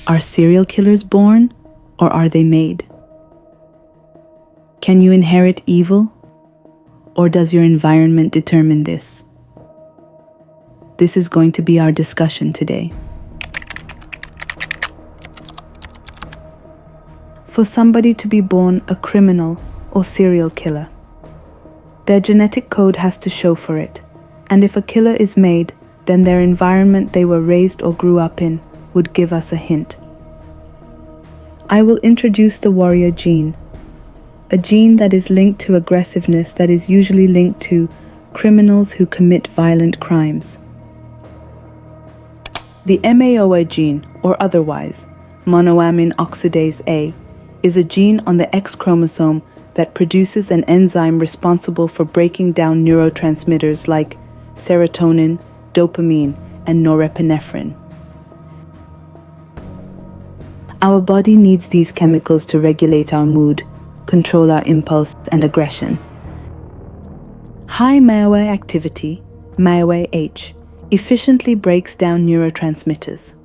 Are serial killers born, or are they made? Can you inherit evil, or does your environment determine this? This is going to be our discussion today. For somebody to be born a criminal or serial killer, their genetic code has to show for it, and if a killer is made, then their environment they were raised or grew up in would give us a hint. I will introduce the warrior gene, a gene that is linked to aggressiveness that is usually linked to criminals who commit violent crimes. The MAOA gene, or otherwise, monoamine oxidase A, is a gene on the X chromosome that produces an enzyme responsible for breaking down neurotransmitters like serotonin, dopamine, and norepinephrine. Our body needs these chemicals to regulate our mood, control our impulse and aggression. High MAOA activity, MAOA-H, efficiently breaks down neurotransmitters.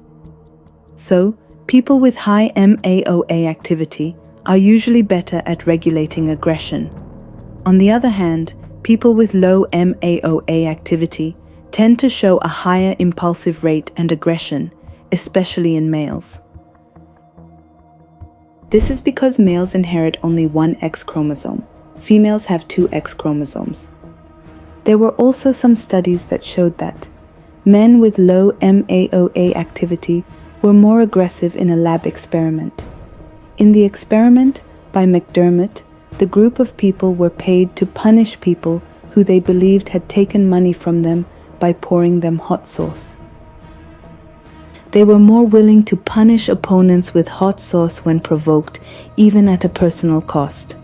So, people with high MAOA activity are usually better at regulating aggression. On the other hand, people with low MAOA activity tend to show a higher impulsive rate and aggression, especially in males. This is because males inherit only one X chromosome. Females have two X chromosomes. There were also some studies that showed that men with low MAOA activity were more aggressive in a lab experiment. In the experiment by McDermott, the group of people were paid to punish people who they believed had taken money from them by pouring them hot sauce. They were more willing to punish opponents with hot sauce when provoked, even at a personal cost.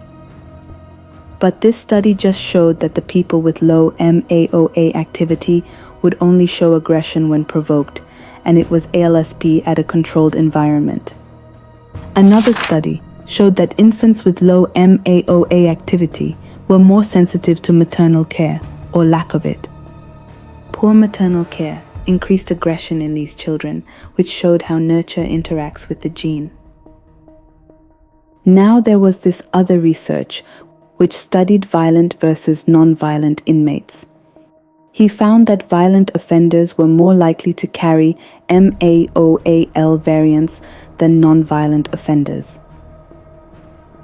But this study just showed that the people with low MAOA activity would only show aggression when provoked, and it was ALSP at a controlled environment. Another study showed that infants with low MAOA activity were more sensitive to maternal care, or lack of it. Poor maternal care increased aggression in these children, which showed how nurture interacts with the gene. Now there was this other research which studied violent versus non-violent inmates. He found that violent offenders were more likely to carry MAOAL variants than non-violent offenders.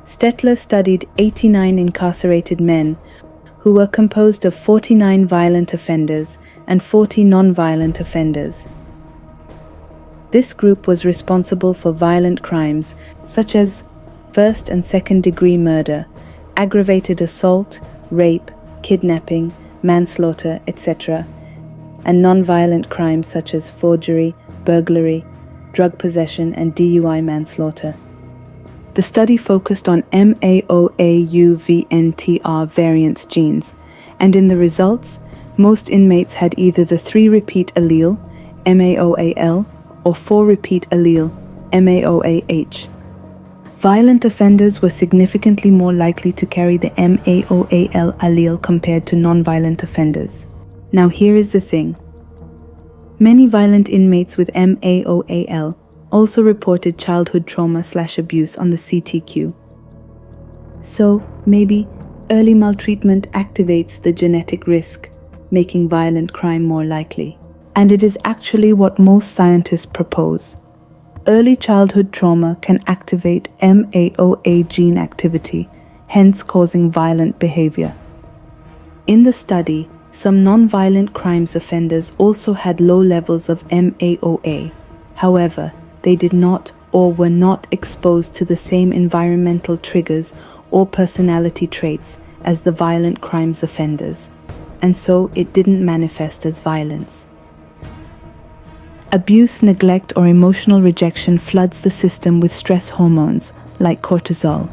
Stetler studied 89 incarcerated men who were composed of 49 violent offenders and 40 non-violent offenders. This group was responsible for violent crimes such as first and second degree murder, aggravated assault, rape, kidnapping, manslaughter, etc., and non-violent crimes such as forgery, burglary, drug possession, and DUI manslaughter. The study focused on MAOAUVNTR variant genes, and in the results, most inmates had either the 3-repeat allele, MAOAL, or 4-repeat allele, MAOAH. Violent offenders were significantly more likely to carry the MAOAL allele compared to non-violent offenders. Now here is the thing. Many violent inmates with MAOAL also reported childhood trauma/abuse on the CTQ. So, maybe early maltreatment activates the genetic risk, making violent crime more likely. And it is actually what most scientists propose. Early childhood trauma can activate MAOA gene activity, hence causing violent behavior. In the study, some non-violent crimes offenders also had low levels of MAOA. However, they did not or were not exposed to the same environmental triggers or personality traits as the violent crimes offenders, and so it didn't manifest as violence. Abuse, neglect, or emotional rejection floods the system with stress hormones like cortisol.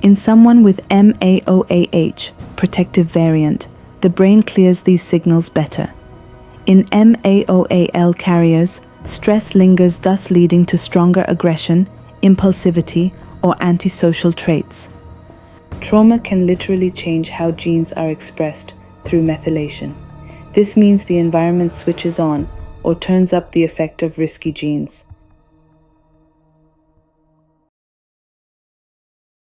In someone with MAOAH, protective variant, the brain clears these signals better. In MAOAL carriers, stress lingers, thus leading to stronger aggression, impulsivity, or antisocial traits. Trauma can literally change how genes are expressed through methylation. This means the environment switches on or turns up the effect of risky genes.